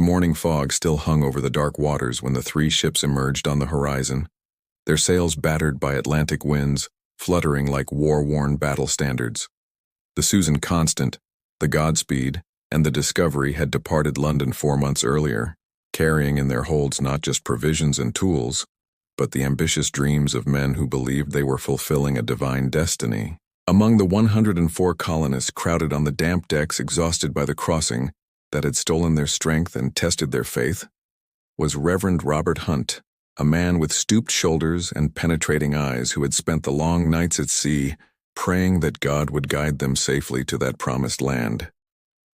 The morning fog still hung over the dark waters when the three ships emerged on the horizon, their sails battered by Atlantic winds, fluttering like war-worn battle standards. The Susan Constant, the Godspeed, and the Discovery had departed London 4 months earlier, carrying in their holds not just provisions and tools, but the ambitious dreams of men who believed they were fulfilling a divine destiny. Among the 104 colonists crowded on the damp decks exhausted by the crossing that had stolen their strength and tested their faith, was Reverend Robert Hunt, a man with stooped shoulders and penetrating eyes who had spent the long nights at sea praying that God would guide them safely to that promised land.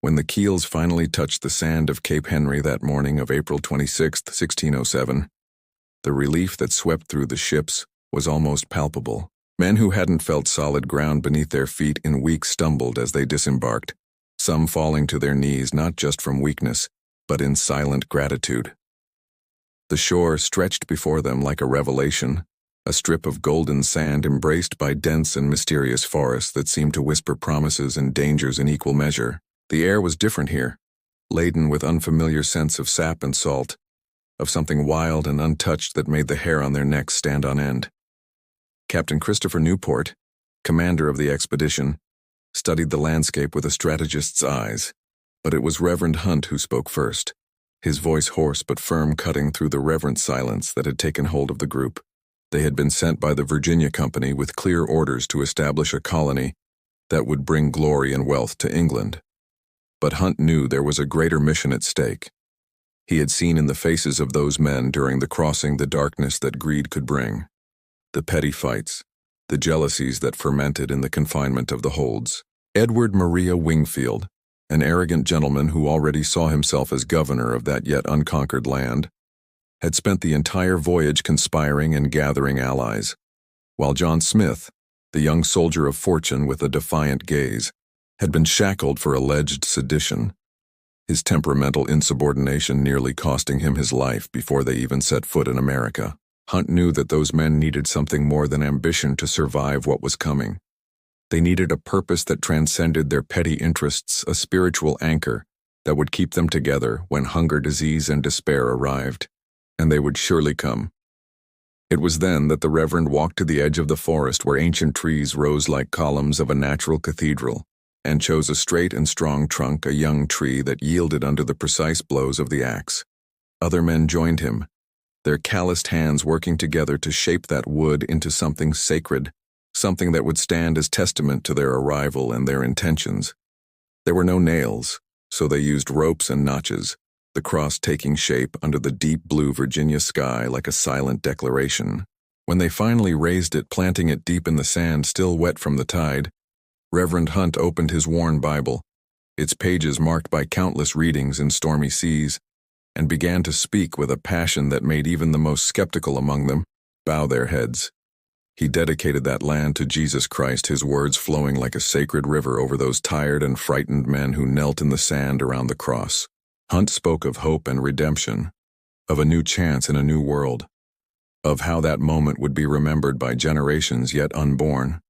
When the keels finally touched the sand of Cape Henry that morning of April 26, 1607, the relief that swept through the ships was almost palpable. Men who hadn't felt solid ground beneath their feet in weeks stumbled as they disembarked, some falling to their knees not just from weakness, but in silent gratitude. The shore stretched before them like a revelation, a strip of golden sand embraced by dense and mysterious forests that seemed to whisper promises and dangers in equal measure. The air was different here, laden with unfamiliar scents of sap and salt, of something wild and untouched that made the hair on their necks stand on end. Captain Christopher Newport, commander of the expedition, studied the landscape with a strategist's eyes, but it was Reverend Hunt who spoke first, his voice hoarse but firm, cutting through the reverent silence that had taken hold of the group. They had been sent by the Virginia Company with clear orders to establish a colony that would bring glory and wealth to England. But Hunt knew there was a greater mission at stake. He had seen in the faces of those men during the crossing the darkness that greed could bring, the petty fights, the jealousies that fermented in the confinement of the holds. Edward Maria Wingfield, an arrogant gentleman who already saw himself as governor of that yet unconquered land, had spent the entire voyage conspiring and gathering allies, while John Smith, the young soldier of fortune with a defiant gaze, had been shackled for alleged sedition, his temperamental insubordination nearly costing him his life before they even set foot in America. Hunt knew that those men needed something more than ambition to survive what was coming. They needed a purpose that transcended their petty interests, a spiritual anchor that would keep them together when hunger, disease, and despair arrived, and they would surely come. It was then that the Reverend walked to the edge of the forest where ancient trees rose like columns of a natural cathedral, and chose a straight and strong trunk, a young tree that yielded under the precise blows of the axe. Other men joined him, their calloused hands working together to shape that wood into something sacred, something that would stand as testament to their arrival and their intentions. There were no nails, so they used ropes and notches, the cross taking shape under the deep blue Virginia sky like a silent declaration. When they finally raised it, planting it deep in the sand still wet from the tide, Reverend Hunt opened his worn Bible, its pages marked by countless readings in stormy seas, and began to speak with a passion that made even the most skeptical among them bow their heads. He dedicated that land to Jesus Christ, his words flowing like a sacred river over those tired and frightened men who knelt in the sand around the cross. Hunt spoke of hope and redemption, of a new chance in a new world, of how that moment would be remembered by generations yet unborn.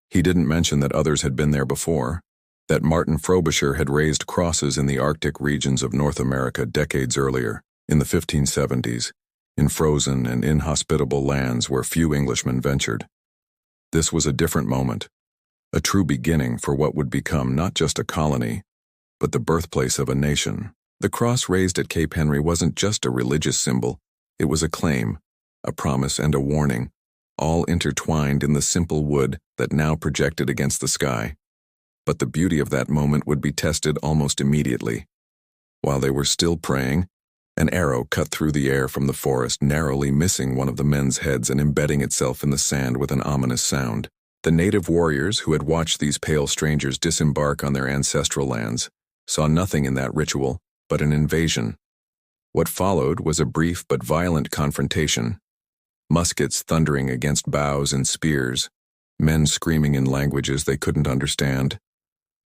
He didn't mention that others had been there before, that Martin Frobisher had raised crosses in the Arctic regions of North America decades earlier, in the 1570s, in frozen and inhospitable lands where few Englishmen ventured. This was a different moment, a true beginning for what would become not just a colony, but the birthplace of a nation. The cross raised at Cape Henry wasn't just a religious symbol, it was a claim, a promise, and a warning, all intertwined in the simple wood that now projected against the sky. But the beauty of that moment would be tested almost immediately. While they were still praying, an arrow cut through the air from the forest, narrowly missing one of the men's heads and embedding itself in the sand with an ominous sound. The native warriors who had watched these pale strangers disembark on their ancestral lands saw nothing in that ritual but an invasion. What followed was a brief but violent confrontation. Muskets thundering against bows and spears, men screaming in languages they couldn't understand,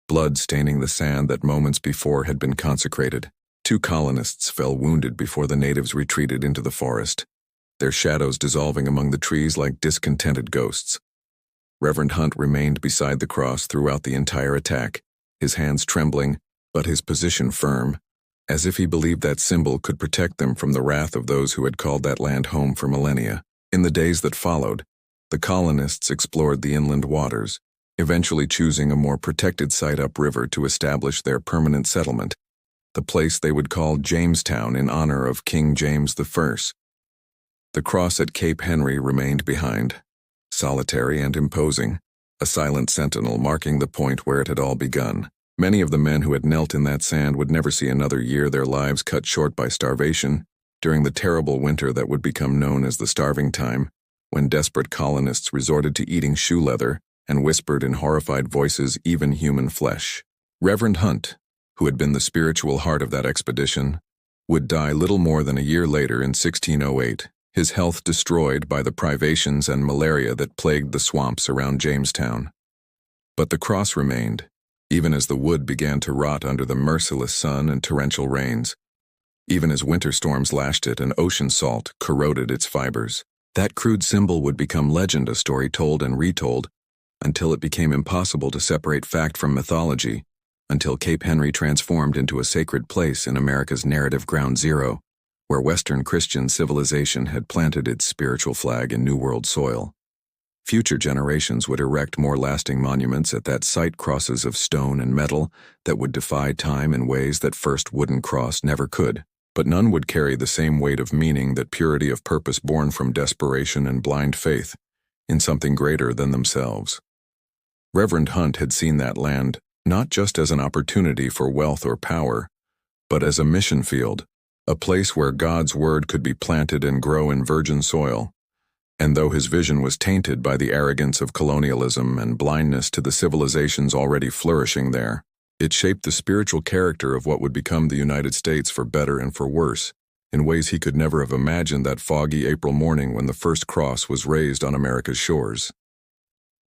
blood staining the sand that moments before had been consecrated. 2 colonists fell wounded before the natives retreated into the forest, their shadows dissolving among the trees like discontented ghosts. Reverend Hunt remained beside the cross throughout the entire attack, his hands trembling, but his position firm, as if he believed that symbol could protect them from the wrath of those who had called that land home for millennia. In the days that followed, the colonists explored the inland waters, eventually choosing a more protected site upriver to establish their permanent settlement, the place they would call Jamestown in honor of King James I. The cross at Cape Henry remained behind, solitary and imposing, a silent sentinel marking the point where it had all begun. Many of the men who had knelt in that sand would never see another year, their lives cut short by starvation during the terrible winter that would become known as the Starving Time, when desperate colonists resorted to eating shoe leather and whispered in horrified voices even human flesh. Reverend Hunt, who had been the spiritual heart of that expedition, would die little more than a year later in 1608, his health destroyed by the privations and malaria that plagued the swamps around Jamestown. But the cross remained, even as the wood began to rot under the merciless sun and torrential rains, even as winter storms lashed it and ocean salt corroded its fibers. That crude symbol would become legend, a story told and retold, until it became impossible to separate fact from mythology, until Cape Henry transformed into a sacred place in America's narrative ground zero, where Western Christian civilization had planted its spiritual flag in New World soil. Future generations would erect more lasting monuments at that site, crosses of stone and metal that would defy time in ways that first wooden cross never could. But none would carry the same weight of meaning, that purity of purpose born from desperation and blind faith in something greater than themselves. Reverend Hunt had seen that land not just as an opportunity for wealth or power, but as a mission field, a place where God's word could be planted and grow in virgin soil. And though his vision was tainted by the arrogance of colonialism and blindness to the civilizations already flourishing there, it shaped the spiritual character of what would become the United States, for better and for worse, in ways he could never have imagined that foggy April morning when the first cross was raised on America's shores.